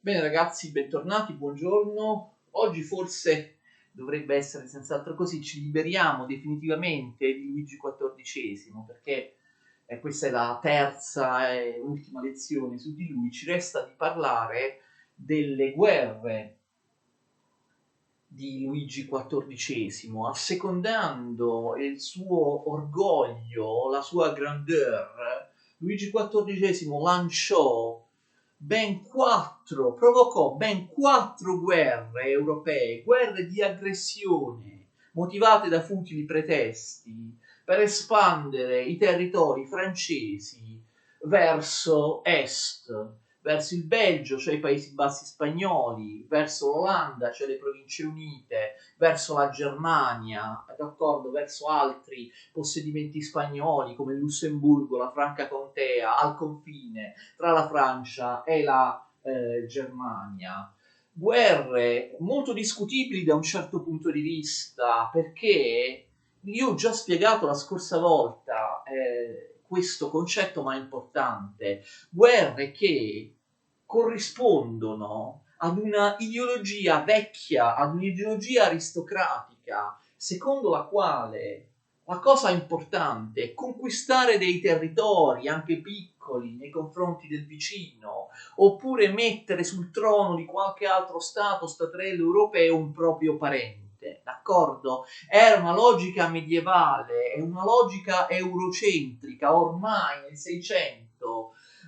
Bene ragazzi, bentornati, buongiorno. Oggi forse dovrebbe essere senz'altro così, ci liberiamo definitivamente di Luigi XIV perché questa è la terza e ultima lezione su di lui. Ci resta di parlare delle guerre di Luigi XIV, assecondando il suo orgoglio, la sua grandeur. Luigi XIV provocò ben quattro guerre europee, guerre di aggressione, motivate da futili pretesti, per espandere i territori francesi verso est, verso il Belgio, cioè i Paesi Bassi spagnoli, verso l'Olanda, cioè le Province Unite, verso la Germania, d'accordo, verso altri possedimenti spagnoli come il Lussemburgo, la Franca Contea, al confine tra la Francia e la Germania. Guerre molto discutibili da un certo punto di vista, perché io ho già spiegato la scorsa volta questo concetto, ma è importante. Guerre che corrispondono ad una ideologia vecchia, ad un'ideologia aristocratica, secondo la quale la cosa importante è conquistare dei territori, anche piccoli, nei confronti del vicino, oppure mettere sul trono di qualche altro staterello europeo un proprio parente, d'accordo? Era una logica medievale, è una logica eurocentrica, ormai nel 600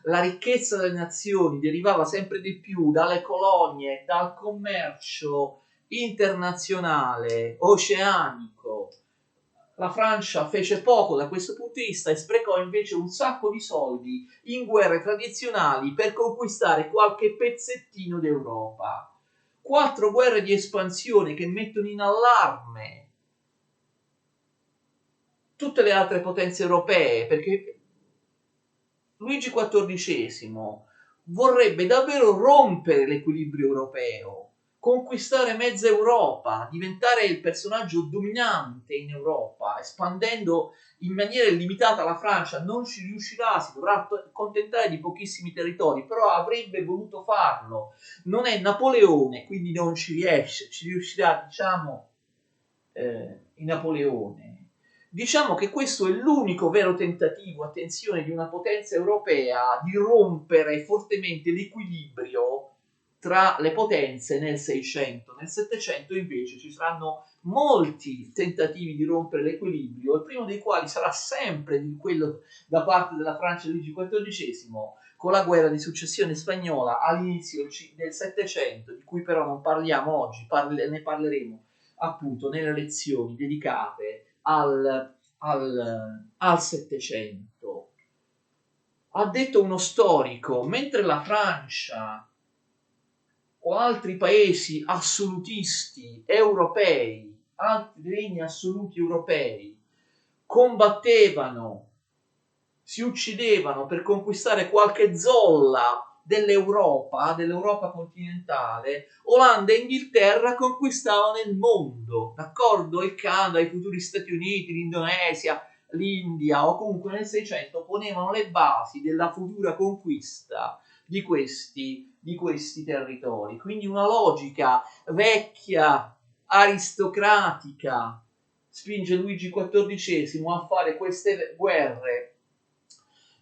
la ricchezza delle nazioni derivava sempre di più dalle colonie, dal commercio internazionale, oceanico. La Francia fece poco da questo punto di vista e sprecò invece un sacco di soldi in guerre tradizionali per conquistare qualche pezzettino d'Europa. Quattro guerre di espansione che mettono in allarme tutte le altre potenze europee, perché Luigi XIV vorrebbe davvero rompere l'equilibrio europeo, conquistare mezza Europa, diventare il personaggio dominante in Europa, espandendo in maniera illimitata la Francia. Non ci riuscirà, si dovrà accontentare di pochissimi territori, però avrebbe voluto farlo. Non è Napoleone, quindi non ci riesce, ci riuscirà, diciamo, in Napoleone. Diciamo che questo è l'unico vero tentativo, attenzione, di una potenza europea di rompere fortemente l'equilibrio tra le potenze nel 600. Nel 700 invece ci saranno molti tentativi di rompere l'equilibrio, il primo dei quali sarà sempre quello da parte della Francia di Luigi XIV, con la guerra di successione spagnola all'inizio del 700, di cui però non parliamo oggi, ne parleremo appunto nelle lezioni dedicate al 700. Ha detto uno storico, mentre la Francia o altri paesi assolutisti europei, altri regni assoluti europei, combattevano, si uccidevano per conquistare qualche zolla dell'Europa continentale, Olanda e Inghilterra conquistavano il mondo, d'accordo? Il Canada, i futuri Stati Uniti, l'Indonesia, l'India, o comunque nel 600 ponevano le basi della futura conquista di questi territori. Quindi una logica vecchia, aristocratica, spinge Luigi XIV a fare queste guerre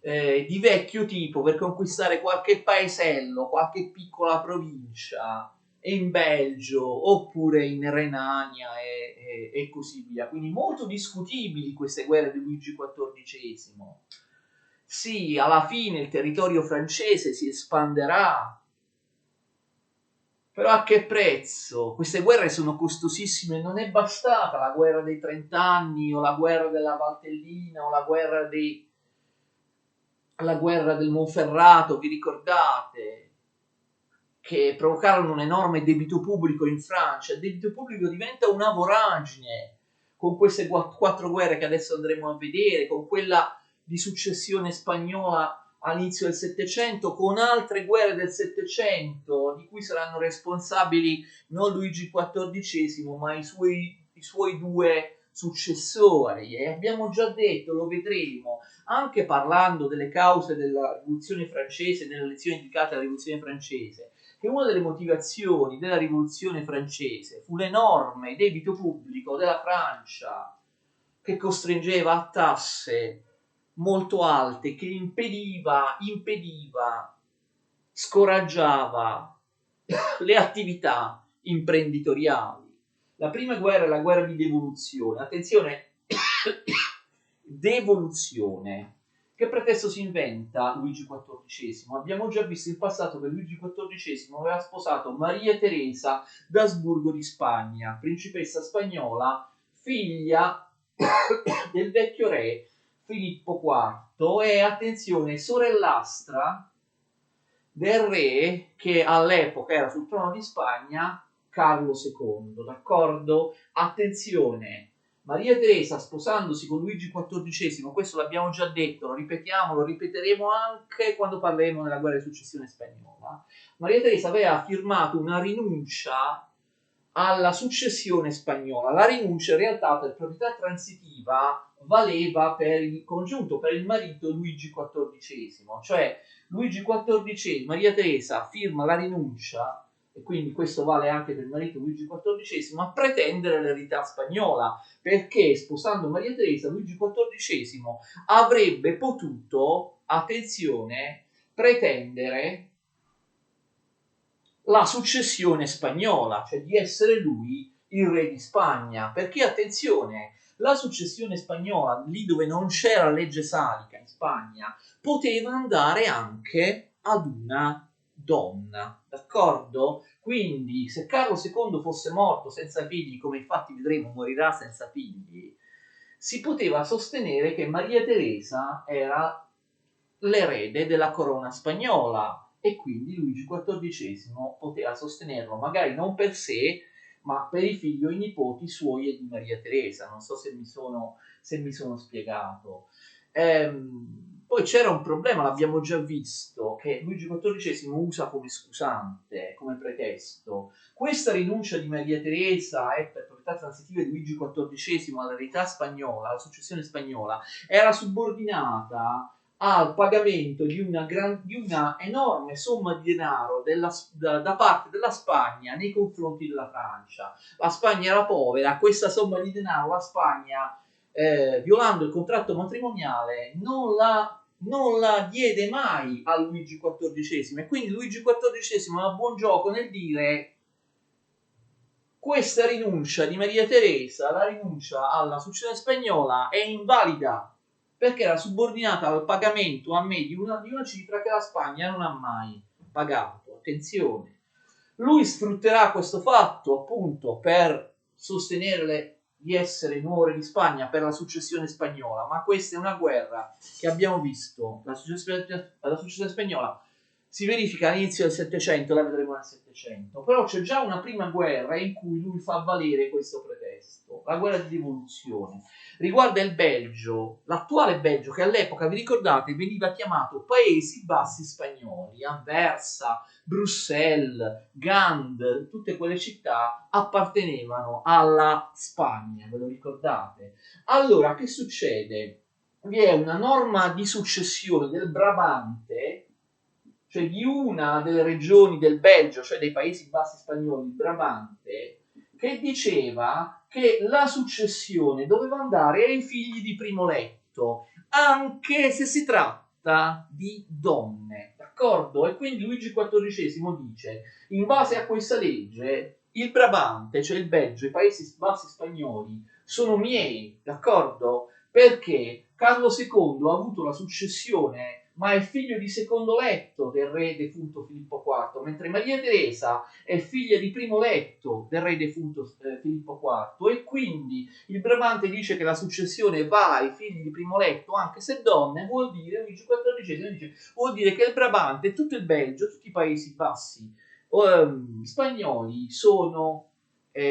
di vecchio tipo per conquistare qualche paesello, qualche piccola provincia in Belgio oppure in Renania e così via. Quindi molto discutibili queste guerre di Luigi XIV. Sì, alla fine il territorio francese si espanderà, però a che prezzo? Queste guerre sono costosissime, non è bastata la guerra dei 30 anni o la guerra della Valtellina o la guerra del Monferrato, vi ricordate? Che provocarono un enorme debito pubblico in Francia. Il debito pubblico diventa una voragine con queste quattro guerre che adesso andremo a vedere, con quella di successione spagnola all'inizio del Settecento, con altre guerre del Settecento di cui saranno responsabili non Luigi XIV ma i suoi due successori. E abbiamo già detto, lo vedremo, anche parlando delle cause della rivoluzione francese, nelle lezioni dedicate alla rivoluzione francese, che una delle motivazioni della rivoluzione francese fu l'enorme debito pubblico della Francia, che costringeva a tasse molto alte, che impediva, scoraggiava le attività imprenditoriali. La prima guerra è la guerra di devoluzione. Attenzione, devoluzione. Che pretesto si inventa Luigi XIV? Abbiamo già visto in passato che Luigi XIV aveva sposato Maria Teresa d'Asburgo di Spagna, principessa spagnola, figlia del vecchio re Filippo IV e, attenzione, sorellastra del re che all'epoca era sul trono di Spagna, Carlo II, d'accordo? Attenzione, Maria Teresa sposandosi con Luigi XIV, questo l'abbiamo già detto, lo ripetiamo, lo ripeteremo anche quando parleremo della guerra di successione spagnola. Maria Teresa aveva firmato una rinuncia alla successione spagnola. La rinuncia in realtà per proprietà transitiva valeva per il congiunto, per il marito Luigi XIV, cioè Luigi XIV, Maria Teresa firma la rinuncia, e quindi questo vale anche per il marito Luigi XIV, a pretendere l'eredità spagnola, perché sposando Maria Teresa, Luigi XIV avrebbe potuto, attenzione, pretendere la successione spagnola, cioè di essere lui il re di Spagna, perché attenzione, la successione spagnola, lì dove non c'era legge salica in Spagna, poteva andare anche ad una donna, d'accordo? Quindi se Carlo II fosse morto senza figli, come infatti vedremo morirà senza figli, si poteva sostenere che Maria Teresa era l'erede della corona spagnola e quindi Luigi XIV poteva sostenerlo, magari non per sé, ma per i figli o i nipoti suoi e di Maria Teresa. Non so se mi sono spiegato. Poi c'era un problema, l'abbiamo già visto, che Luigi XIV usa come scusante, come pretesto. Questa rinuncia di Maria Teresa e per proprietà transitive di Luigi XIV all'eredità spagnola, alla successione spagnola, era subordinata al pagamento di una enorme somma di denaro da parte della Spagna nei confronti della Francia. La Spagna era povera, questa somma di denaro la Spagna, violando il contratto matrimoniale, non la diede mai a Luigi XIV, e quindi Luigi XIV aveva buon gioco nel dire: questa rinuncia di Maria Teresa, la rinuncia alla successione spagnola, è invalida perché era subordinata al pagamento a me di una cifra che la Spagna non ha mai pagato. Attenzione, lui sfrutterà questo fatto appunto per sostenere di essere nuovo re di Spagna per la successione spagnola, ma questa è una guerra che abbiamo visto, la successione spagnola si verifica all'inizio del Settecento, la vedremo nel Settecento, però c'è già una prima guerra in cui lui fa valere questo pretesto, la guerra di devoluzione. Riguarda il Belgio, l'attuale Belgio, che all'epoca, vi ricordate, veniva chiamato Paesi Bassi Spagnoli. Anversa, Bruxelles, Gand, tutte quelle città appartenevano alla Spagna, ve lo ricordate? Allora, che succede? Vi è una norma di successione del Brabante, cioè di una delle regioni del Belgio, cioè dei Paesi Bassi spagnoli, il Brabante, che diceva che la successione doveva andare ai figli di primo letto, anche se si tratta di donne, d'accordo? E quindi Luigi XIV dice, in base a questa legge, il Brabante, cioè il Belgio, i Paesi Bassi spagnoli, sono miei, d'accordo? Perché Carlo II ha avuto la successione, ma è figlio di secondo letto del re defunto Filippo IV, mentre Maria Teresa è figlia di primo letto del re defunto Filippo IV, e quindi il Bramante dice che la successione va ai figli di primo letto, anche se donne, vuol dire, Luigi XIV dice, vuol dire che il Brabante, tutto il Belgio, tutti i Paesi Bassi spagnoli sono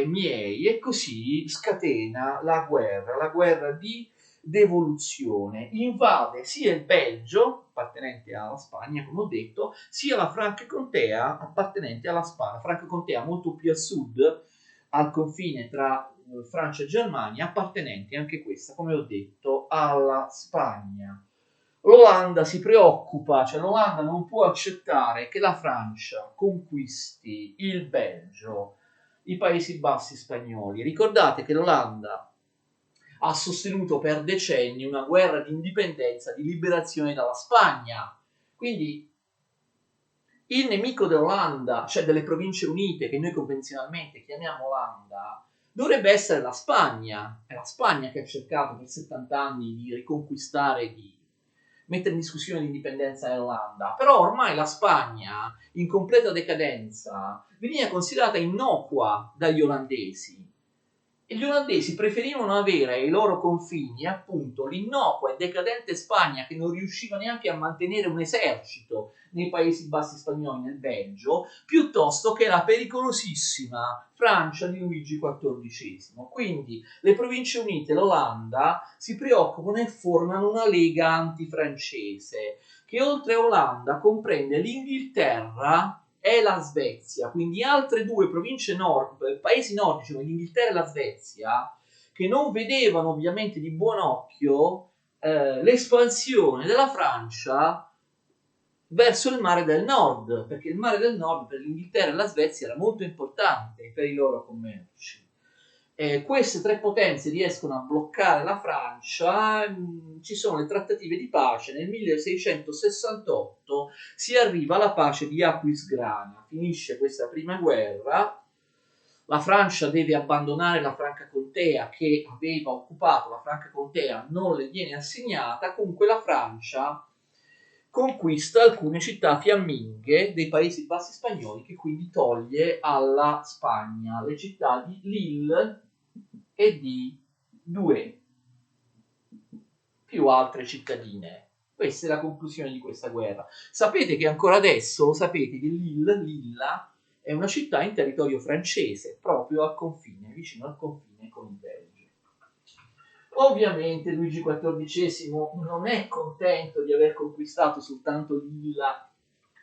miei, e così scatena la guerra di devoluzione, invade sia il Belgio, appartenente alla Spagna, come ho detto, sia la Francofontea, appartenente alla Spagna. Francofontea molto più a sud, al confine tra Francia e Germania, appartenente anche questa, come ho detto, alla Spagna. l'Olanda si preoccupa, cioè l'Olanda non può accettare che la Francia conquisti il Belgio, i Paesi Bassi spagnoli. Ricordate che l'Olanda ha sostenuto per decenni una guerra di indipendenza, di liberazione dalla Spagna. Quindi il nemico dell'Olanda, cioè delle Province Unite, che noi convenzionalmente chiamiamo Olanda, dovrebbe essere la Spagna. È la Spagna che ha cercato per 70 anni di riconquistare, di mettere in discussione l'indipendenza dell'Olanda. Però ormai la Spagna, in completa decadenza, veniva considerata innocua dagli olandesi. E gli olandesi preferivano avere ai loro confini appunto l'innocua e decadente Spagna, che non riusciva neanche a mantenere un esercito nei Paesi Bassi spagnoli, nel Belgio, piuttosto che la pericolosissima Francia di Luigi XIV. Quindi le Province Unite e l'Olanda si preoccupano e formano una lega antifrancese che oltre a Olanda comprende l'Inghilterra e la Svezia, quindi altre due province paesi nordici come l'Inghilterra e la Svezia, che non vedevano ovviamente di buon occhio l'espansione della Francia verso il mare del nord, perché il mare del nord per l'Inghilterra e la Svezia era molto importante per i loro commerci. Queste tre potenze riescono a bloccare la Francia, ci sono le trattative di pace, nel 1668 si arriva alla pace di Aquisgrana, finisce questa prima guerra, la Francia deve abbandonare la Franca Contea che aveva occupato, la Franca Contea non le viene assegnata, comunque la Francia conquista alcune città fiamminghe dei Paesi Bassi spagnoli, che quindi toglie alla Spagna le città di Lille e di Douai, più altre cittadine. Questa è la conclusione di questa guerra. Sapete che ancora adesso, lo sapete, che Lilla è una città in territorio francese, proprio al confine, vicino al confine con il Belgio. Ovviamente Luigi XIV non è contento di aver conquistato soltanto Lilla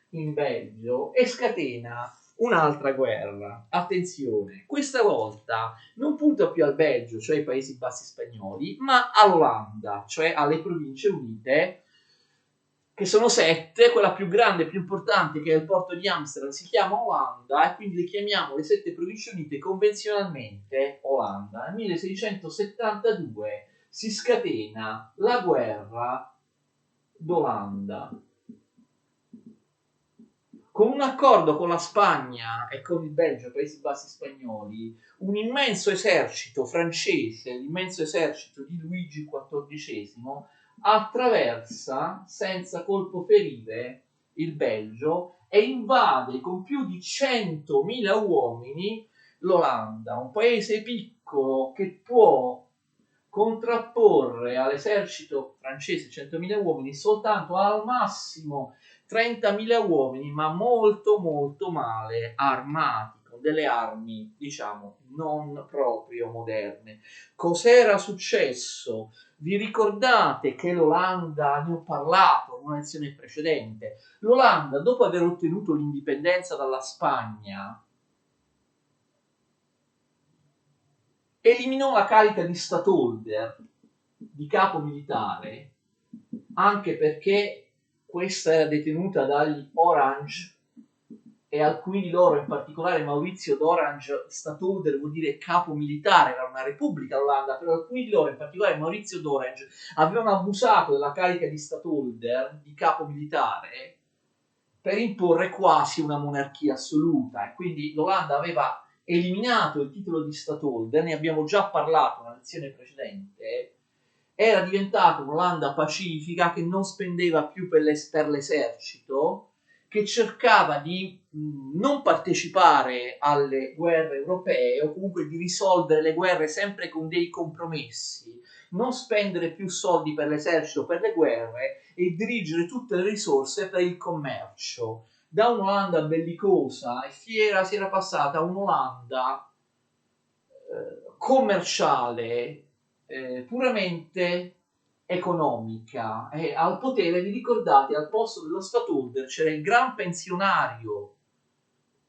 in Belgio e scatena un'altra guerra. Attenzione, questa volta non punta più al Belgio, cioè ai Paesi Bassi spagnoli, ma all'Olanda, cioè alle Province Unite, che sono 7, quella più grande e più importante, che è il porto di Amsterdam, si chiama Olanda, e quindi le chiamiamo le 7 Province Unite convenzionalmente Olanda. Nel 1672 si scatena la guerra d'Olanda. Con un accordo con la Spagna e con il Belgio, Paesi Bassi spagnoli, un immenso esercito francese, l'immenso esercito di Luigi XIV, attraversa senza colpo ferire il Belgio e invade con più di 100.000 uomini l'Olanda, un paese piccolo che può contrapporre all'esercito francese 100.000 uomini soltanto al massimo 30.000 uomini, ma molto molto male armati, con delle armi, diciamo, non proprio moderne. Cos'era successo? Vi ricordate che l'Olanda, ne ho parlato in una lezione precedente, l'Olanda, dopo aver ottenuto l'indipendenza dalla Spagna, eliminò la carica di Stadtholder, di capo militare, anche perché questa era detenuta dagli Orange e alcuni di loro, in particolare Maurizio d'Orange, Stadtholder vuol dire capo militare, era una repubblica l'Olanda, però alcuni di loro, in particolare Maurizio d'Orange, avevano abusato della carica di Stadtholder, di capo militare, per imporre quasi una monarchia assoluta, e quindi l'Olanda aveva eliminato il titolo di Stadtholder, ne abbiamo già parlato nella lezione precedente, era diventata un'Olanda pacifica che non spendeva più per l'esercito, che cercava di non partecipare alle guerre europee o comunque di risolvere le guerre sempre con dei compromessi, non spendere più soldi per l'esercito, per le guerre e dirigere tutte le risorse per il commercio. Da un'Olanda bellicosa e fiera si era passata a un'Olanda commerciale, puramente economica. E al potere, vi ricordate, al posto dello Stadtholder c'era il gran pensionario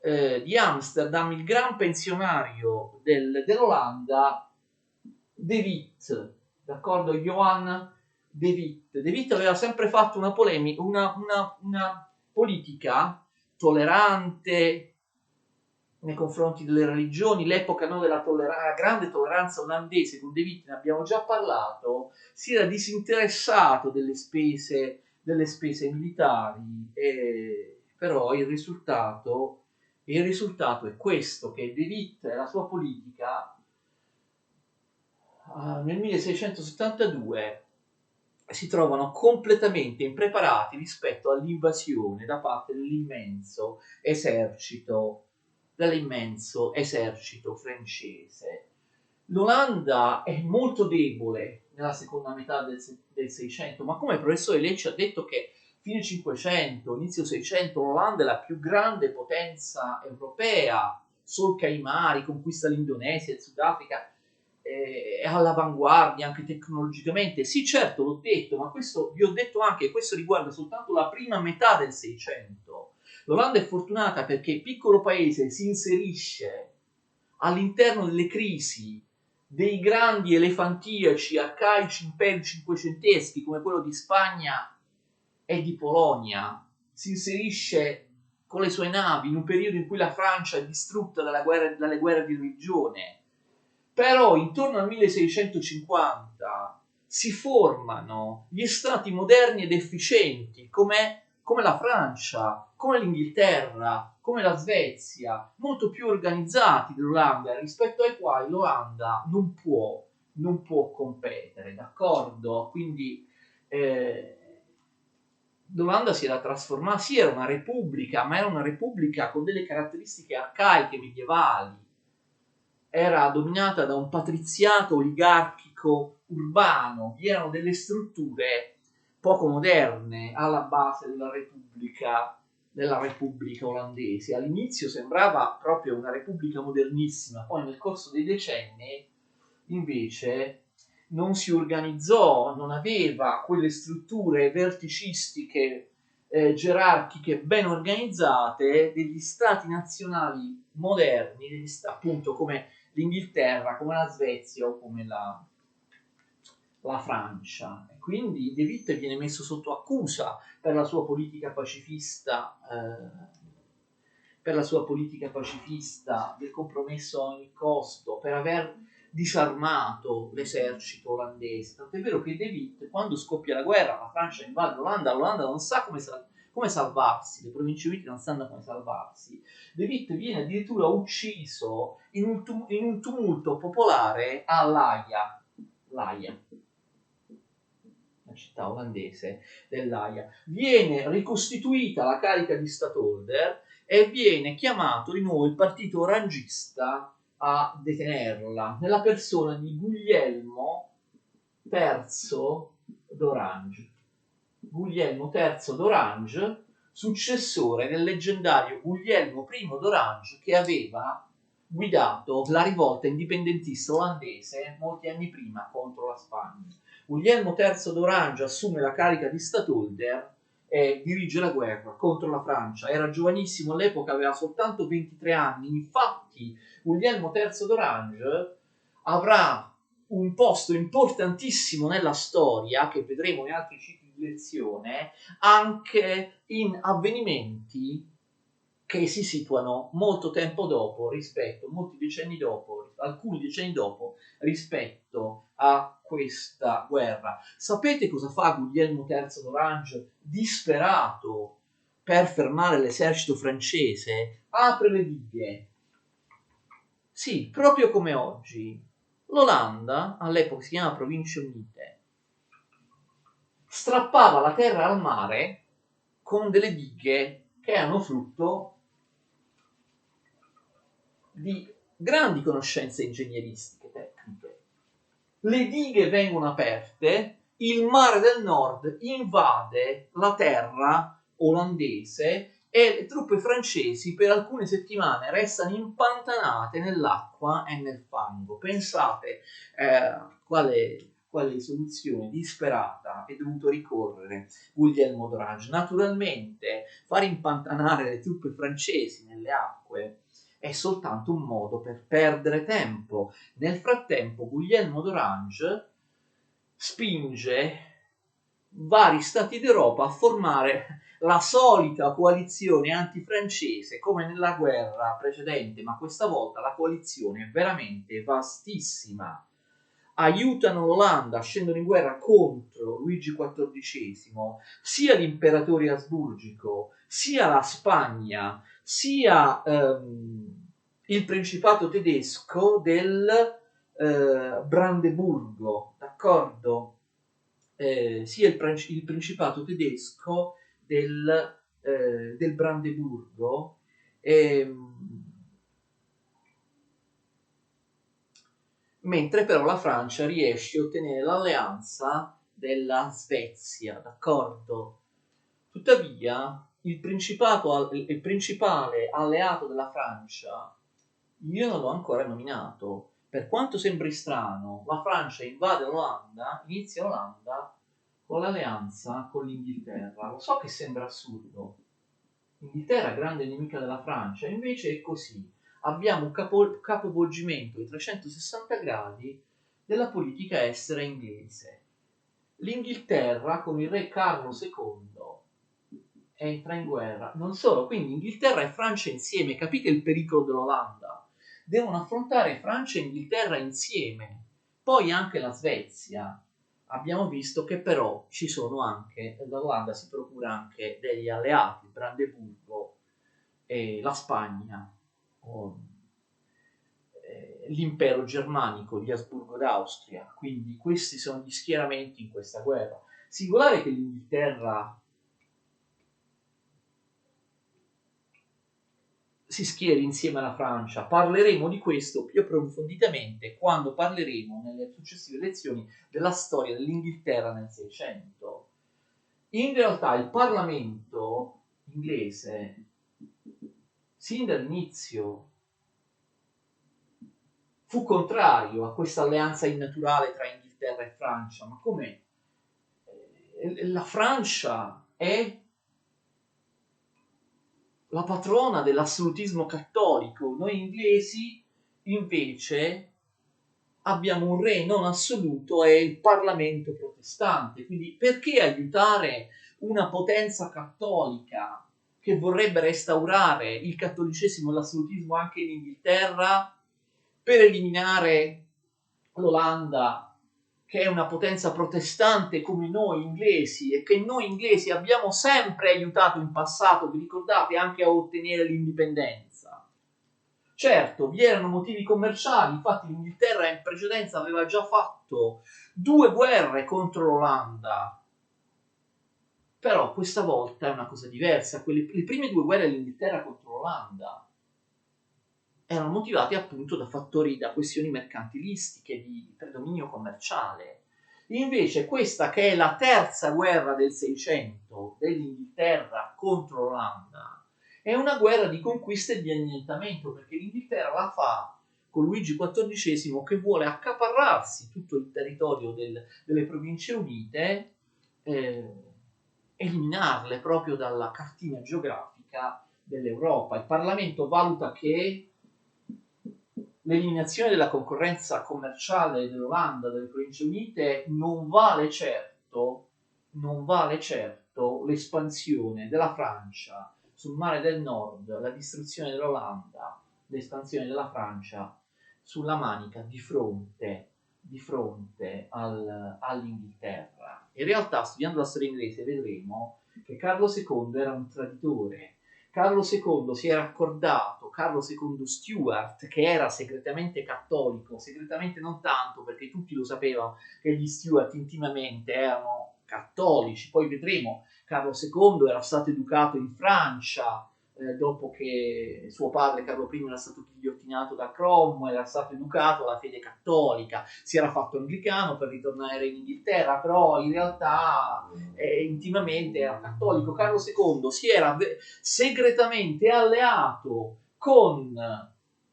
di Amsterdam, il gran pensionario dell'Olanda, De Witt, d'accordo? Johan De Witt aveva sempre fatto una polemica, una politica tollerante nei confronti delle religioni, l'epoca no, della grande tolleranza olandese, con De Witt ne abbiamo già parlato, si era disinteressato delle spese militari, però il risultato è questo, che De Witt e la sua politica nel 1672 si trovano completamente impreparati rispetto all'invasione da parte dell'immenso esercito francese. L'Olanda è molto debole nella seconda metà del 600, ma come il professore lei ci ha detto che fine 500, inizio 600, l'Olanda è la più grande potenza europea, solca i mari, conquista l'Indonesia, il Sudafrica, è all'avanguardia anche tecnologicamente. Sì, certo, l'ho detto, ma questo vi ho detto anche che questo riguarda soltanto la prima metà del 600. L'Olanda è fortunata perché il piccolo paese si inserisce all'interno delle crisi dei grandi elefantiaci, arcaici imperi cinquecenteschi come quello di Spagna e di Polonia, si inserisce con le sue navi in un periodo in cui la Francia è distrutta dalle guerre di religione. Però intorno al 1650 si formano gli stati moderni ed efficienti come la Francia, come l'Inghilterra, come la Svezia, molto più organizzati dell'Olanda, rispetto ai quali l'Olanda non può competere, d'accordo? Quindi l'Olanda si era trasformata, sì, era una repubblica, ma era una repubblica con delle caratteristiche arcaiche, medievali. Era dominata da un patriziato oligarchico urbano, vi erano delle strutture poco moderne alla base della Repubblica olandese. All'inizio sembrava proprio una repubblica modernissima, poi nel corso dei decenni invece non si organizzò, non aveva quelle strutture verticistiche, gerarchiche ben organizzate degli stati nazionali moderni, appunto come l'Inghilterra, come la Svezia o come la Francia. E quindi De Witt viene messo sotto accusa per la sua politica pacifista, del compromesso a ogni costo, per aver disarmato l'esercito olandese. Tant'è vero che De Witt, quando scoppia la guerra, la Francia invade l'Olanda non sa come salvarsi, le province unite non sanno come salvarsi. De Witt viene addirittura ucciso in un tumulto popolare a L'Aia, la città olandese dell'Aia. Viene ricostituita la carica di Stadtholder e viene chiamato di nuovo il partito orangista a detenerla, nella persona di Guglielmo III d'Orange. Guglielmo III d'Orange, successore del leggendario Guglielmo I d'Orange, che aveva guidato la rivolta indipendentista olandese molti anni prima contro la Spagna. Guglielmo III d'Orange assume la carica di Stadtholder e dirige la guerra contro la Francia. Era giovanissimo all'epoca, aveva soltanto 23 anni. Infatti Guglielmo III d'Orange avrà un posto importantissimo nella storia, che vedremo in altri cicli di lezione, anche in avvenimenti che si situano molti decenni dopo, alcuni decenni dopo, rispetto a questa guerra. Sapete cosa fa Guglielmo III d'Orange, disperato per fermare l'esercito francese? Apre le dighe. Sì, proprio come oggi. L'Olanda, all'epoca si chiama Province Unite, strappava la terra al mare con delle dighe che erano frutto di grandi conoscenze ingegneristiche tecniche. Le dighe vengono aperte, il mare del nord invade la terra olandese e le truppe francesi per alcune settimane restano impantanate nell'acqua e nel fango. Pensate quale soluzione disperata è dovuto ricorrere Guglielmo d'Orange. Naturalmente far impantanare le truppe francesi nelle acque è soltanto un modo per perdere tempo. Nel frattempo Guglielmo d'Orange spinge vari stati d'Europa a formare la solita coalizione antifrancese come nella guerra precedente, ma questa volta la coalizione è veramente vastissima. Aiutano l'Olanda, scendono in guerra contro Luigi XIV, sia l'imperatori asburgico, sia la Spagna, sia il principato tedesco del Brandeburgo, d'accordo? Sia il principato tedesco del Brandeburgo, mentre però la Francia riesce a ottenere l'alleanza della Svezia, d'accordo? Tuttavia, il principale alleato della Francia, io non l'ho ancora nominato. Per quanto sembri strano, la Francia invade l'Olanda, inizia l'Olanda con l'alleanza con l'Inghilterra. Lo so che sembra assurdo. L'Inghilterra è grande nemica della Francia, invece è così. Abbiamo un capovolgimento di 360 gradi della politica estera inglese. L'Inghilterra con il re Carlo II entra in guerra. Non solo, quindi Inghilterra e Francia insieme, capite il pericolo dell'Olanda? Devono affrontare Francia e Inghilterra insieme. Poi anche la Svezia. Abbiamo visto che però ci sono anche, l'Olanda si procura anche degli alleati, Brandeburgo e la Spagna, l'impero germanico, gli Asburgo d'Austria. Quindi questi sono gli schieramenti in questa guerra. Singolare che l'Inghilterra si schieri insieme alla Francia. Parleremo di questo più approfonditamente quando parleremo nelle successive lezioni della storia dell'Inghilterra nel Seicento. In realtà il Parlamento inglese, sin dall'inizio, fu contrario a questa alleanza innaturale tra Inghilterra e Francia. Ma come? La Francia è la patrona dell'assolutismo cattolico. Noi inglesi invece abbiamo un re non assoluto e il Parlamento protestante. Quindi perché aiutare una potenza cattolica che vorrebbe restaurare il cattolicesimo e l'assolutismo anche in Inghilterra per eliminare l'Olanda, che è una potenza protestante come noi inglesi e che noi inglesi abbiamo sempre aiutato in passato, vi ricordate, anche a ottenere l'indipendenza. Certo, vi erano motivi commerciali, infatti l'Inghilterra in precedenza aveva già fatto 2 guerre contro l'Olanda, però questa volta è una cosa diversa. Le prime 2 guerre dell'Inghilterra contro l'Olanda erano motivate appunto da fattori, da questioni mercantilistiche, di predominio commerciale. Invece questa, che è la terza guerra del Seicento dell'Inghilterra contro l'Olanda, è una guerra di conquista e di annientamento, perché l'Inghilterra la fa con Luigi XIV che vuole accaparrarsi tutto il territorio delle Province Unite, eliminarle proprio dalla cartina geografica dell'Europa. Il Parlamento valuta che l'eliminazione della concorrenza commerciale dell'Olanda, delle Province Unite, non vale certo l'espansione della Francia sul mare del nord, la distruzione dell'Olanda, l'espansione della Francia sulla Manica di fronte all'Inghilterra. In realtà, studiando la storia inglese, vedremo che Carlo II era un traditore. Carlo II si era accordato, Carlo II Stuart, che era segretamente cattolico, segretamente non tanto perché tutti lo sapevano che gli Stuart intimamente erano cattolici, poi vedremo, Carlo II era stato educato in Francia, dopo che suo padre Carlo I era stato ghigliottinato da Cromwell, era stato educato alla fede cattolica, si era fatto anglicano per ritornare in Inghilterra, però in realtà intimamente era cattolico. Carlo II si era segretamente alleato con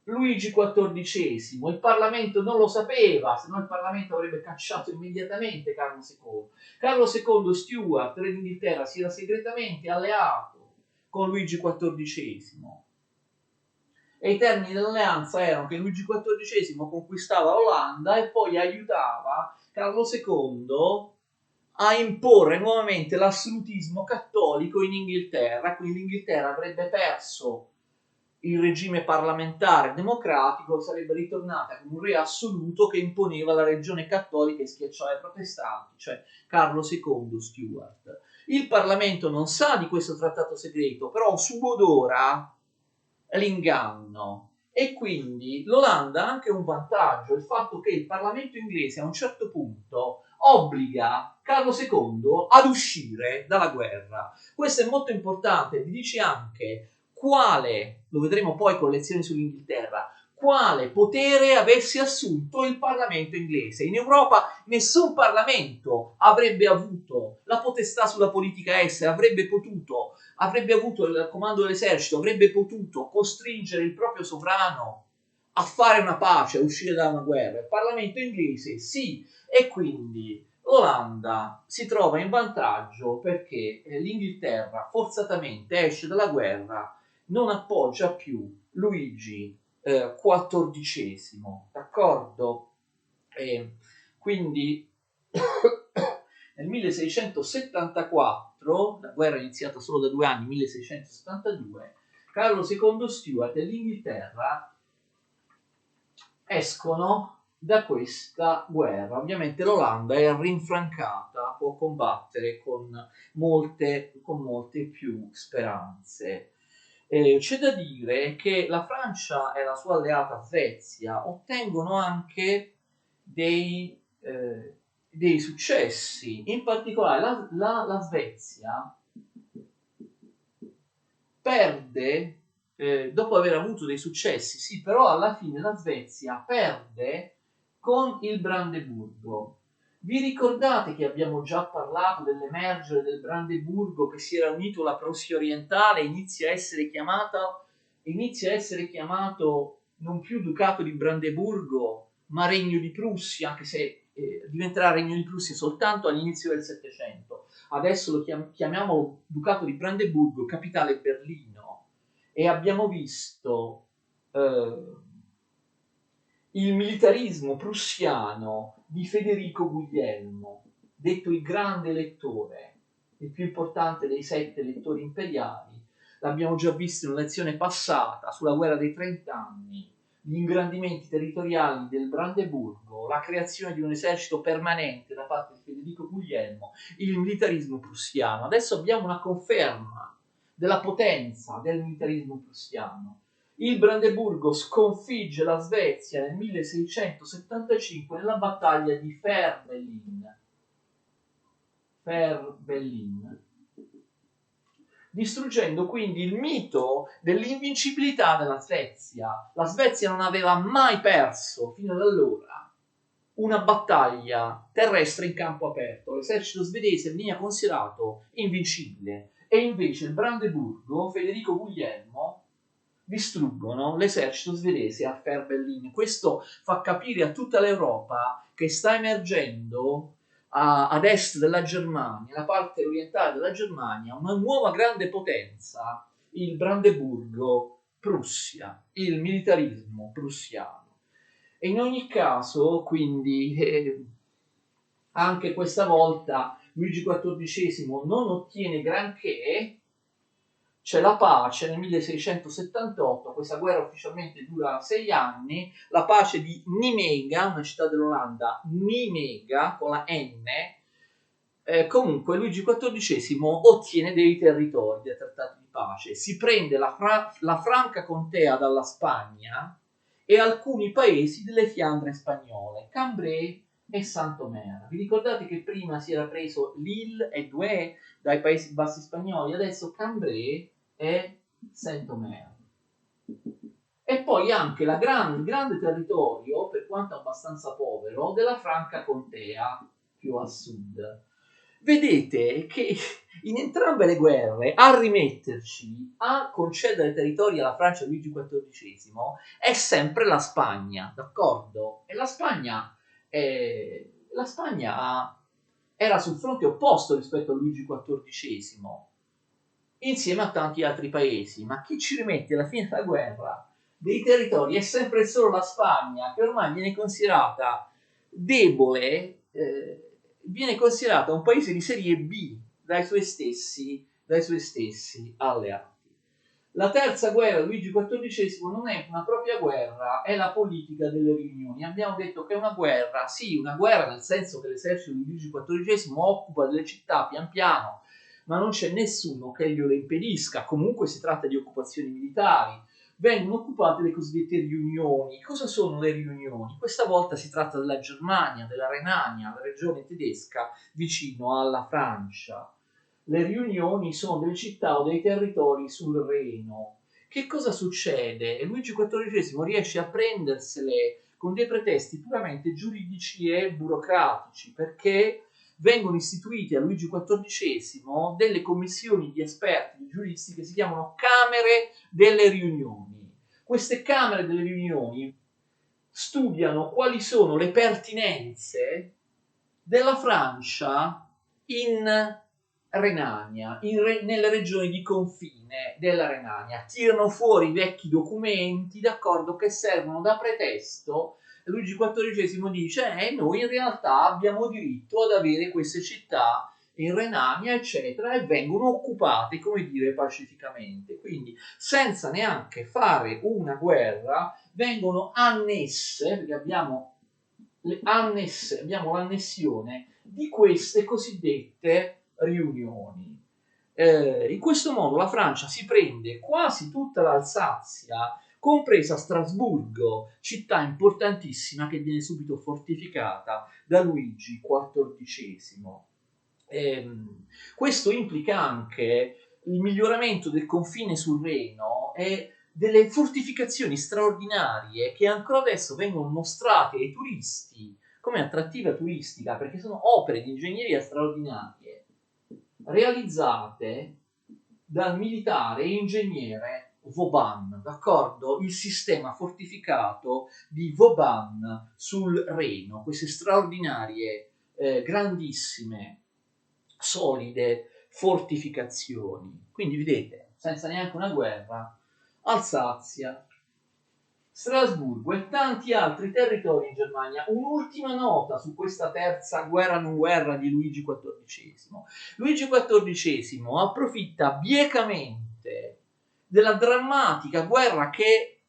Luigi XIV, il Parlamento non lo sapeva, se no il Parlamento avrebbe cacciato immediatamente Carlo II. Carlo II Stuart, re d'Inghilterra, si era segretamente alleato con Luigi XIV e i termini dell'alleanza erano che Luigi XIV conquistava l'Olanda e poi aiutava Carlo II a imporre nuovamente l'assolutismo cattolico in Inghilterra, quindi l'Inghilterra avrebbe perso il regime parlamentare democratico, sarebbe ritornata con un re assoluto che imponeva la religione cattolica e schiacciava i protestanti, cioè Carlo II Stuart. Il Parlamento non sa di questo trattato segreto, però subodora l'inganno. E quindi l'Olanda ha anche un vantaggio, il fatto che il Parlamento inglese a un certo punto obbliga Carlo II ad uscire dalla guerra. Questo è molto importante, vi dice anche quale, lo vedremo poi con lezioni sull'Inghilterra, quale potere avesse assunto il Parlamento inglese. In Europa nessun Parlamento avrebbe avuto la potestà sulla politica estera, avrebbe avuto il comando dell'esercito, avrebbe potuto costringere il proprio sovrano a fare una pace, a uscire da una guerra. Il Parlamento inglese sì, e quindi l'Olanda si trova in vantaggio perché l'Inghilterra forzatamente esce dalla guerra, non appoggia più Luigi XIV, d'accordo? Quindi nel 1674, la guerra è iniziata solo da 2 anni, 1672, Carlo II Stuart e l'Inghilterra escono da questa guerra. Ovviamente l'Olanda è rinfrancata, può combattere con molte più speranze. C'è da dire che la Francia e la sua alleata Svezia ottengono anche dei successi. In particolare la Svezia perde, dopo aver avuto dei successi, sì, però alla fine la Svezia perde con il Brandeburgo. Vi ricordate che abbiamo già parlato dell'emergere del Brandeburgo che si era unito alla Prussia orientale e inizia a essere chiamato non più Ducato di Brandeburgo, ma Regno di Prussia, anche se diventerà Regno di Prussia soltanto all'inizio del Settecento. Adesso lo chiamiamo Ducato di Brandeburgo, capitale Berlino, e abbiamo visto il militarismo prussiano di Federico Guglielmo, detto il grande elettore, il più importante dei 7 elettori imperiali. L'abbiamo già visto in una lezione passata sulla guerra dei 30 anni, gli ingrandimenti territoriali del Brandeburgo, la creazione di un esercito permanente da parte di Federico Guglielmo, il militarismo prussiano. Adesso abbiamo una conferma della potenza del militarismo prussiano. Il Brandeburgo sconfigge la Svezia nel 1675 nella battaglia di Fehrbellin, distruggendo quindi il mito dell'invincibilità della Svezia. La Svezia non aveva mai perso fino ad allora una battaglia terrestre in campo aperto. L'esercito svedese veniva considerato invincibile e invece il Brandeburgo, Federico Guglielmo, distruggono l'esercito svedese a Fehrbellin. Questo fa capire a tutta l'Europa che sta emergendo ad est della Germania, la parte orientale della Germania, una nuova grande potenza, il Brandeburgo-Prussia, il militarismo prussiano. E in ogni caso, quindi, anche questa volta Luigi XIV non ottiene granché. C'è la pace nel 1678, questa guerra ufficialmente dura 6 anni, la pace di Nimega, una città dell'Olanda, Nimega con la N. Comunque Luigi XIV ottiene dei territori dai trattati di pace, si prende la Franca Contea dalla Spagna e alcuni paesi delle Fiandre spagnole, Cambrai e Saint-Omer. Vi ricordate che prima si era preso Lille e Douai dai Paesi Bassi spagnoli, adesso Cambrai e Saint-Omer. E poi anche il grande territorio, per quanto abbastanza povero, della Franca Contea, più a sud. Vedete che in entrambe le guerre a rimetterci, a concedere territori alla Francia di Luigi XIV è sempre la Spagna, d'accordo? E la Spagna era sul fronte opposto rispetto a Luigi XIV, insieme a tanti altri paesi, ma chi ci rimette alla fine della guerra dei territori è sempre solo la Spagna, che ormai viene considerata debole viene considerata un paese di serie B dai suoi stessi alleati. La terza guerra di Luigi XIV non è una propria guerra, è la politica delle riunioni. Abbiamo detto che è una guerra, sì, una guerra nel senso che l'esercito di Luigi XIV occupa delle città pian piano, ma non c'è nessuno che glielo impedisca. Comunque si tratta di occupazioni militari. Vengono occupate le cosiddette riunioni. Cosa sono le riunioni? Questa volta si tratta della Germania, della Renania, la regione tedesca vicino alla Francia. Le riunioni sono delle città o dei territori sul Reno. Che cosa succede? Luigi XIV riesce a prendersele con dei pretesti puramente giuridici e burocratici, perché vengono istituiti a Luigi XIV delle commissioni di esperti, di giuristi che si chiamano Camere delle Riunioni. Queste Camere delle Riunioni studiano quali sono le pertinenze della Francia in Renania, nelle regioni di confine della Renania. Tirano fuori i vecchi documenti, d'accordo, che servono da pretesto. Luigi XIV dice, noi in realtà abbiamo diritto ad avere queste città in Renania, eccetera, e vengono occupate, come dire, pacificamente. Quindi, senza neanche fare una guerra, vengono annesse, perché abbiamo l'annessione di queste cosiddette riunioni. In questo modo la Francia si prende quasi tutta l'Alsazia, compresa Strasburgo, città importantissima che viene subito fortificata da Luigi XIV. Questo implica anche il miglioramento del confine sul Reno e delle fortificazioni straordinarie che ancora adesso vengono mostrate ai turisti come attrattiva turistica, perché sono opere di ingegneria straordinarie realizzate dal militare e ingegnere Vauban, d'accordo? Il sistema fortificato di Vauban sul Reno, queste straordinarie, grandissime, solide fortificazioni. Quindi vedete, senza neanche una guerra, Alsazia, Strasburgo e tanti altri territori in Germania. Un'ultima nota su questa terza guerra non guerra di Luigi XIV. Luigi XIV approfitta biecamente della drammatica guerra che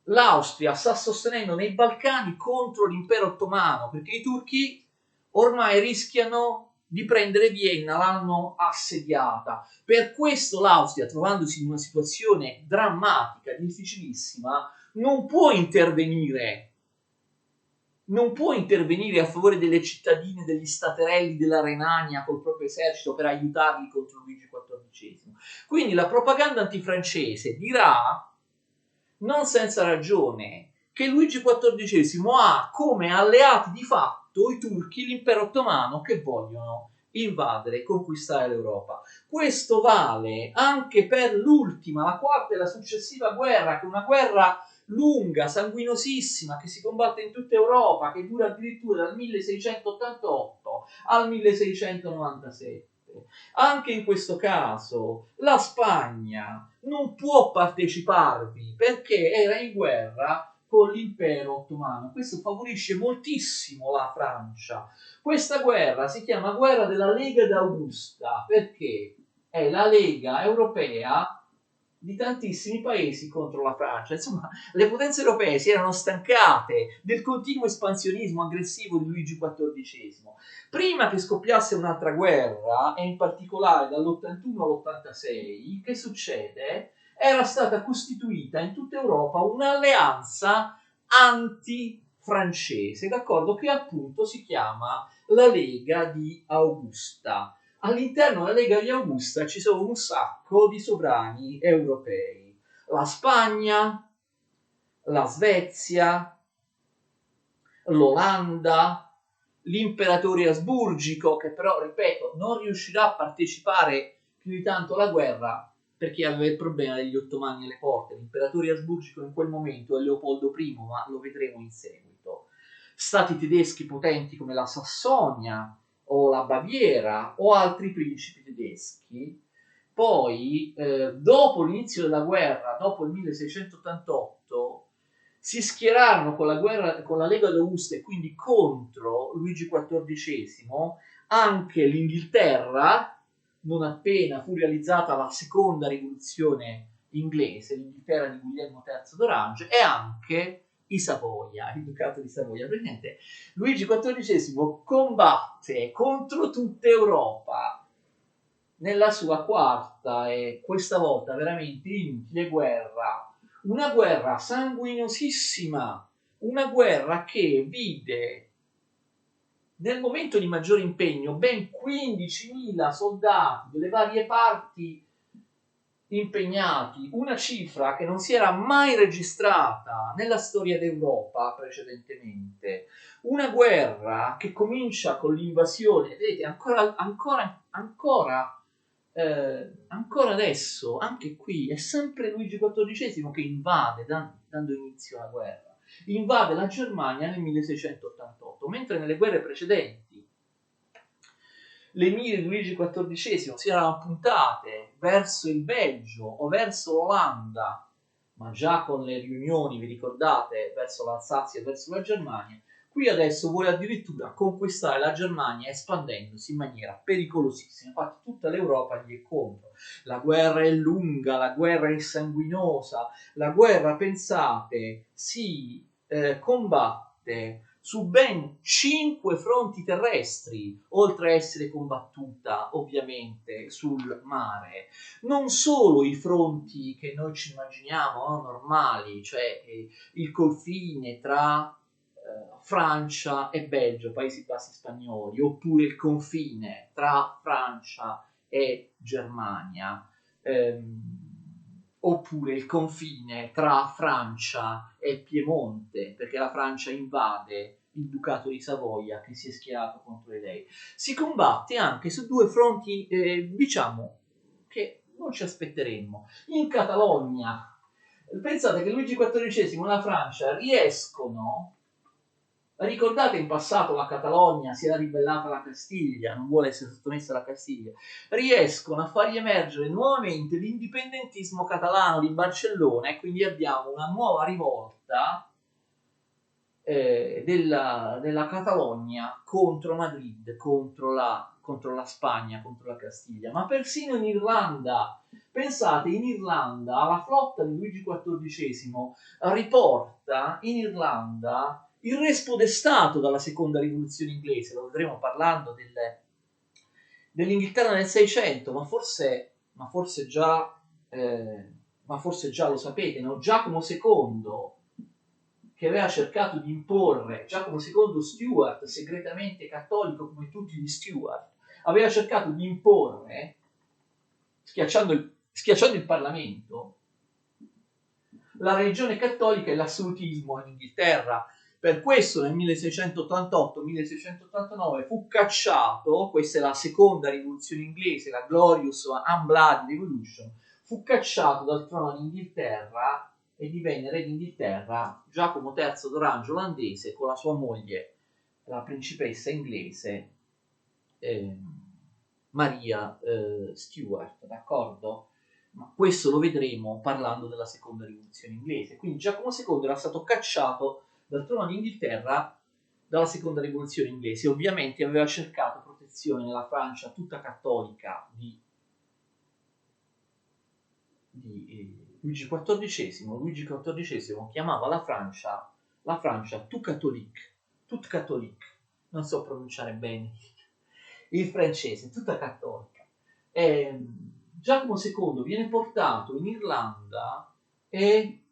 l'Austria sta sostenendo nei Balcani contro l'impero ottomano, perché i turchi ormai rischiano di prendere Vienna, l'hanno assediata. Per questo l'Austria, trovandosi in una situazione drammatica, difficilissima, non può intervenire a favore delle cittadine, degli staterelli della Renania col proprio esercito per aiutarli contro Luigi XIV. Quindi la propaganda antifrancese dirà, non senza ragione, che Luigi XIV ha come alleati di fatto i turchi, l'impero ottomano, che vogliono invadere e conquistare l'Europa. Questo vale anche per l'ultima, la quarta e la successiva guerra, che è una guerra lunga, sanguinosissima, che si combatte in tutta Europa, che dura addirittura dal 1688 al 1697. Anche in questo caso la Spagna non può parteciparvi perché era in guerra con l'impero ottomano. Questo favorisce moltissimo la Francia. Questa guerra si chiama guerra della Lega d'Augusta perché è la Lega europea di tantissimi paesi contro la Francia. Insomma, le potenze europee si erano stancate del continuo espansionismo aggressivo di Luigi XIV. Prima che scoppiasse un'altra guerra, e in particolare dall'81 all'86, che succede? Era stata costituita in tutta Europa un'alleanza anti-francese, d'accordo? Che appunto si chiama la Lega di Augusta. All'interno della Lega di Augusta ci sono un sacco di sovrani europei. La Spagna, la Svezia, l'Olanda, l'imperatore asburgico, che però, ripeto, non riuscirà a partecipare più di tanto alla guerra perché aveva il problema degli ottomani alle porte. L'imperatore asburgico in quel momento è Leopoldo I, ma lo vedremo in seguito. Stati tedeschi potenti come la Sassonia o la Baviera o altri principi tedeschi. Poi, dopo l'inizio della guerra, dopo il 1688, si schierarono con la guerra, con la Lega d'Augusta e quindi contro Luigi XIV, anche l'Inghilterra, non appena fu realizzata la seconda rivoluzione inglese, l'Inghilterra di Guglielmo III d'Orange, e anche i Savoia, il Ducato di Savoia. Praticamente Luigi XIV combatte contro tutta Europa nella sua quarta e questa volta veramente inutile guerra, una guerra sanguinosissima, una guerra che vide nel momento di maggiore impegno ben 15.000 soldati delle varie parti impegnati, una cifra che non si era mai registrata nella storia d'Europa precedentemente, una guerra che comincia con l'invasione, vedete, ancora adesso, anche qui, è sempre Luigi XIV che invade, dando inizio alla guerra. Invade la Germania nel 1688, mentre nelle guerre precedenti le mire di Luigi XIV si erano puntate verso il Belgio o verso l'Olanda, ma già con le riunioni, vi ricordate, verso l'Alsazia e verso la Germania. Qui adesso vuole addirittura conquistare la Germania espandendosi in maniera pericolosissima. Infatti tutta l'Europa gli è contro. La guerra è lunga, la guerra è sanguinosa, la guerra, pensate, si combatte su ben 5 fronti terrestri, oltre a essere combattuta ovviamente sul mare. Non solo i fronti che noi ci immaginiamo, no, normali, cioè il confine tra Francia e Belgio, Paesi Bassi spagnoli, oppure il confine tra Francia e Germania, oppure il confine tra Francia e Piemonte, perché la Francia invade il Ducato di Savoia che si è schierato contro di lei. Si combatte anche su due fronti, diciamo, che non ci aspetteremmo. In Catalogna, pensate che Luigi XIV e la Francia riescono. Ricordate in passato la Catalogna si era ribellata alla Castiglia, non vuole essere sottomessa alla Castiglia, riescono a far emergere nuovamente l'indipendentismo catalano di Barcellona e quindi abbiamo una nuova rivolta della Catalogna contro Madrid, contro la Spagna, contro la Castiglia, ma persino in Irlanda. Pensate, in Irlanda la flotta di Luigi XIV riporta in Irlanda il re spodestato dalla seconda rivoluzione inglese, lo vedremo parlando dell'Inghilterra nel 600, ma forse già lo sapete, no? Giacomo II, che aveva cercato di imporre, Giacomo II Stuart, segretamente cattolico come tutti gli Stuart, aveva cercato di imporre, schiacciando il Parlamento, la religione cattolica e l'assolutismo in Inghilterra. Per questo nel 1688-1689 fu cacciato, questa è la seconda rivoluzione inglese, la Glorious Unbloody Revolution, fu cacciato dal trono d'Inghilterra e divenne re d'Inghilterra Giacomo III d'Orange olandese con la sua moglie, la principessa inglese Maria Stuart, d'accordo? Ma questo lo vedremo parlando della seconda rivoluzione inglese. Quindi Giacomo II era stato cacciato dal trono d'Inghilterra dalla seconda rivoluzione inglese. Ovviamente aveva cercato protezione nella Francia tutta cattolica di Luigi XIV. Luigi XIV chiamava la Francia tout catholique, non so pronunciare bene il francese, tutta cattolica. Giacomo II viene portato in Irlanda e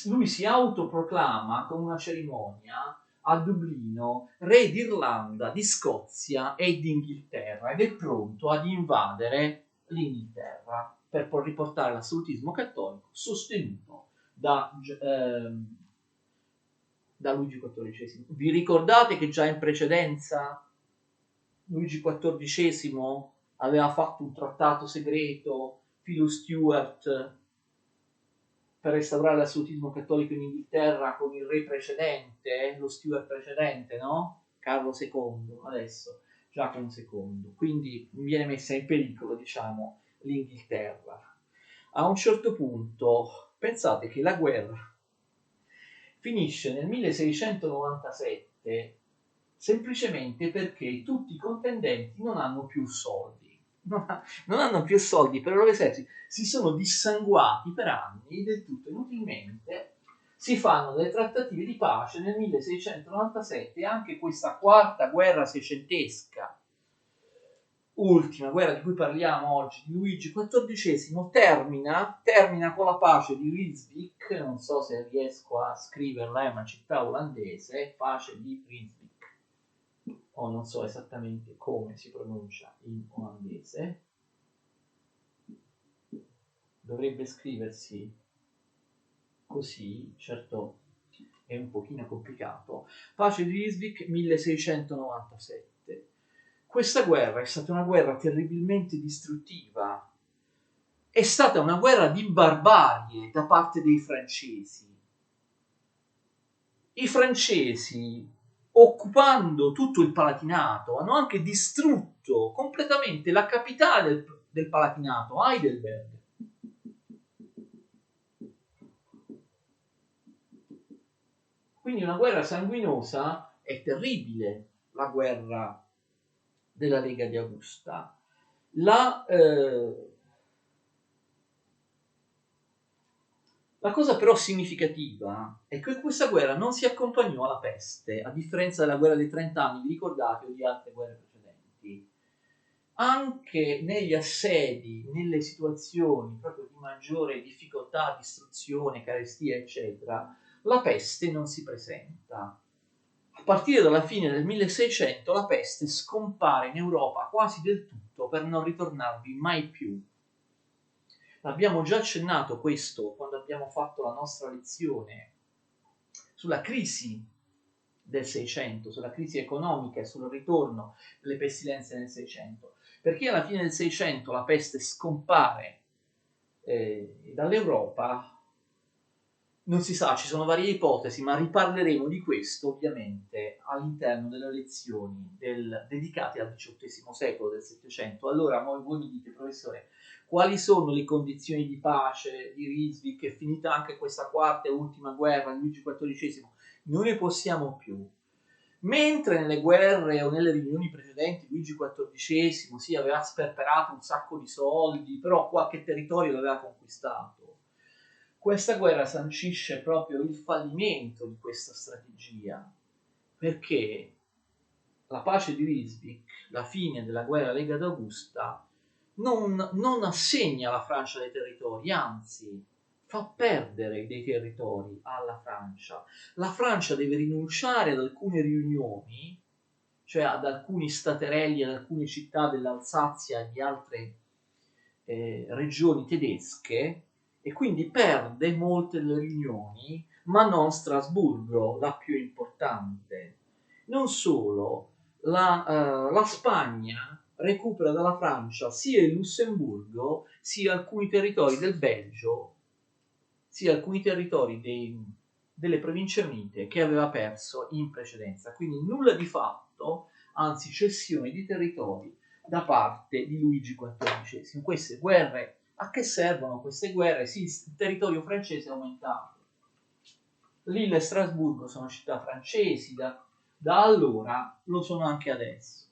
lui si autoproclama con una cerimonia a Dublino re d'Irlanda, di Scozia e d'Inghilterra ed è pronto ad invadere l'Inghilterra per poi riportare l'assolutismo cattolico sostenuto da Luigi XIV. Vi ricordate che già in precedenza Luigi XIV aveva fatto un trattato segreto filo-Stuart per restaurare l'assolutismo cattolico in Inghilterra con il re precedente, lo Stuart precedente, no? Carlo II, adesso Giacomo II. Quindi viene messa in pericolo, diciamo, l'Inghilterra. A un certo punto, pensate che la guerra finisce nel 1697 semplicemente perché tutti i contendenti non hanno più soldi. Non hanno più soldi per i loro eserciti, si sono dissanguati per anni del tutto inutilmente. Si fanno delle trattative di pace nel 1697 e anche questa quarta guerra seicentesca, ultima guerra di cui parliamo oggi, di Luigi XIV, termina con la pace di Ryswick. Non so se riesco a scriverla, è una città olandese, pace di Ryswick, o non so esattamente come si pronuncia in olandese, dovrebbe scriversi così, certo è un pochino complicato. Pace di Ryswick 1697. Questa guerra è stata una guerra terribilmente distruttiva, è stata una guerra di barbarie da parte dei francesi. I francesi, occupando tutto il Palatinato, hanno anche distrutto completamente la capitale del Palatinato, Heidelberg. Quindi una guerra sanguinosa, è terribile la guerra della Lega di Augusta. La cosa però significativa è che questa guerra non si accompagnò alla peste, a differenza della guerra dei 30 anni, vi ricordate, o di altre guerre precedenti. Anche negli assedi, nelle situazioni proprio di maggiore difficoltà, distruzione, carestia, eccetera, la peste non si presenta. A partire dalla fine del 1600 la peste scompare in Europa quasi del tutto per non ritornarvi mai più. L'abbiamo già accennato questo quando abbiamo fatto la nostra lezione sulla crisi del 600, sulla crisi economica e sul ritorno delle pestilenze nel 600, perché alla fine del 600 la peste scompare dall'Europa. Non si sa, ci sono varie ipotesi, ma riparleremo di questo ovviamente all'interno delle lezioni dedicate al XVIII secolo, del Settecento. Allora voi mi dite, professore, quali sono le condizioni di pace di Ryswick? È finita anche questa quarta e ultima guerra di Luigi XIV? Non ne possiamo più. Mentre nelle guerre o nelle riunioni precedenti Luigi XIV sì, aveva sperperato un sacco di soldi, però qualche territorio l'aveva conquistato. Questa guerra sancisce proprio il fallimento di questa strategia, perché la pace di Ryswick, la fine della guerra Lega d'Augusta, non assegna alla Francia dei territori, anzi fa perdere dei territori alla Francia. La Francia deve rinunciare ad alcune riunioni, cioè ad alcuni staterelli, ad alcune città dell'Alsazia e di altre regioni tedesche, e quindi perde molte delle riunioni, ma non Strasburgo, la più importante. Non solo, la Spagna recupera dalla Francia sia il Lussemburgo, sia alcuni territori del Belgio, sia alcuni territori delle province unite che aveva perso in precedenza. Quindi nulla di fatto, anzi cessione di territori da parte di Luigi XIV. Queste guerre, a che servono queste guerre? Sì, il territorio francese è aumentato. Lille e Strasburgo sono città francesi, da allora lo sono anche adesso.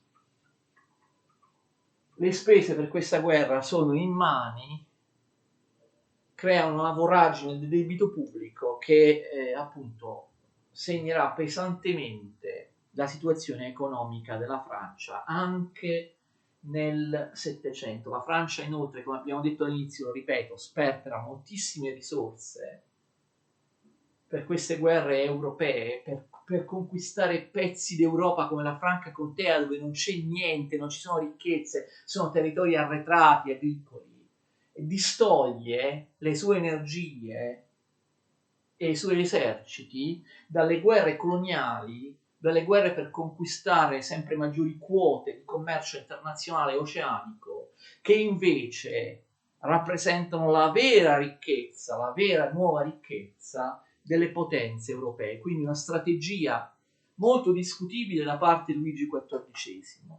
Le spese per questa guerra sono immani, creano una voragine del debito pubblico che appunto segnerà pesantemente la situazione economica della Francia anche nel Settecento. La Francia inoltre, come abbiamo detto all'inizio, lo ripeto, sperpera moltissime risorse per queste guerre europee, per conquistare pezzi d'Europa come la Franca Contea, dove non c'è niente, non ci sono ricchezze, sono territori arretrati, agricoli, e distoglie le sue energie e i suoi eserciti dalle guerre coloniali, dalle guerre per conquistare sempre maggiori quote di commercio internazionale oceanico, che invece rappresentano la vera ricchezza, la vera nuova ricchezza delle potenze europee. Quindi una strategia molto discutibile da parte di Luigi XIV.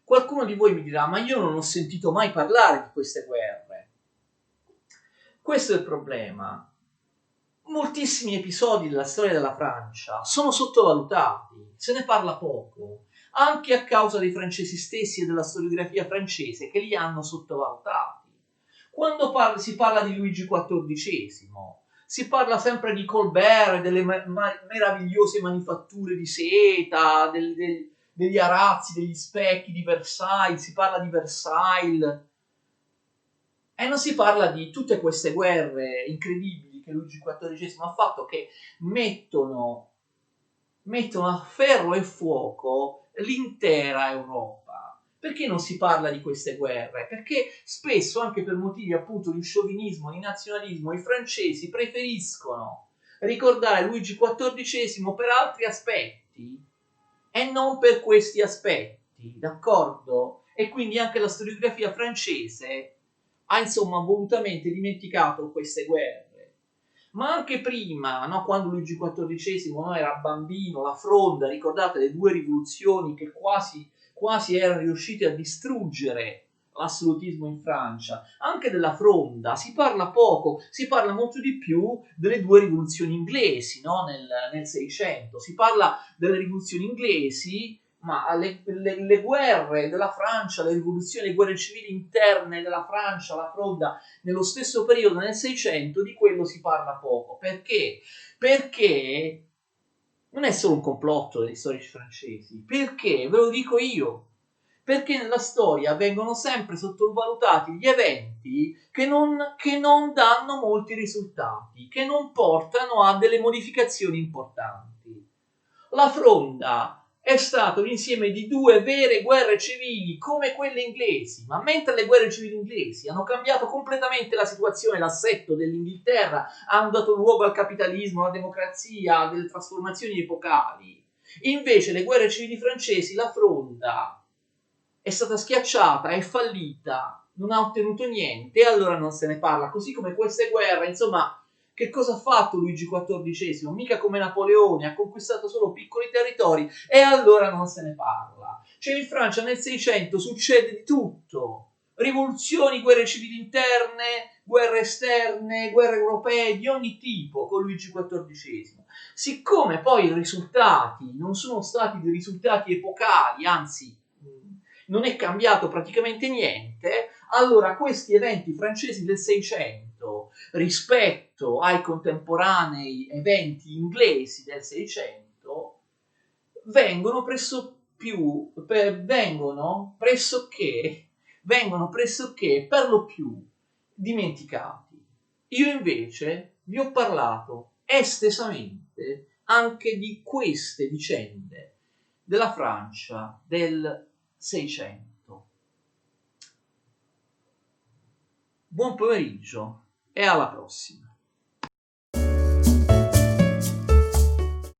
Qualcuno di voi mi dirà, ma io non ho sentito mai parlare di queste guerre. Questo è il problema. moltissimi episodi della storia della Francia sono sottovalutati, se ne parla poco, anche a causa dei francesi stessi e della storiografia francese che li hanno sottovalutati. Quando si parla di Luigi XIV, si parla sempre di Colbert, delle meravigliose manifatture di seta, degli arazzi, degli specchi di Versailles, si parla di Versailles, e non si parla di tutte queste guerre incredibili che Luigi XIV ha fatto, che mettono a ferro e fuoco l'intera Europa. Perché non si parla di queste guerre? Perché spesso, anche per motivi appunto di sciovinismo, di nazionalismo, i francesi preferiscono ricordare Luigi XIV per altri aspetti e non per questi aspetti, d'accordo? E quindi anche la storiografia francese ha insomma volutamente dimenticato queste guerre. Ma anche prima, no, quando Luigi XIV no, era bambino, la Fronda, ricordate le due rivoluzioni che quasi erano riuscite a distruggere l'assolutismo in Francia, anche della Fronda si parla poco, si parla molto di più delle due rivoluzioni inglesi, no, nel 600, si parla delle rivoluzioni inglesi, ma le guerre della Francia, le rivoluzioni, le guerre civili interne della Francia, la Fronda, nello stesso periodo, nel 600, di quello si parla poco. Perché? Perché non è solo un complotto degli storici francesi, perché, ve lo dico io, perché nella storia vengono sempre sottovalutati gli eventi che non danno molti risultati, che non portano a delle modificazioni importanti. La Fronda è stato l'insieme di due vere guerre civili come quelle inglesi, ma mentre le guerre civili inglesi hanno cambiato completamente la situazione, l'assetto dell'Inghilterra, hanno dato luogo al capitalismo, alla democrazia, a delle trasformazioni epocali, invece le guerre civili francesi, la Fronda è stata schiacciata, è fallita, non ha ottenuto niente e allora non se ne parla, così come queste guerre, insomma. Che cosa ha fatto Luigi XIV? Mica come Napoleone, ha conquistato solo piccoli territori e allora non se ne parla. Cioè in Francia nel 600 succede di tutto. Rivoluzioni, guerre civili interne, guerre esterne, guerre europee di ogni tipo con Luigi XIV. Siccome poi i risultati non sono stati dei risultati epocali, anzi non è cambiato praticamente niente, allora questi eventi francesi del 600 rispetto ai contemporanei eventi inglesi del 600 vengono pressoché per lo più dimenticati. Io invece vi ho parlato estesamente anche di queste vicende della Francia del 600. Buon pomeriggio e alla prossima.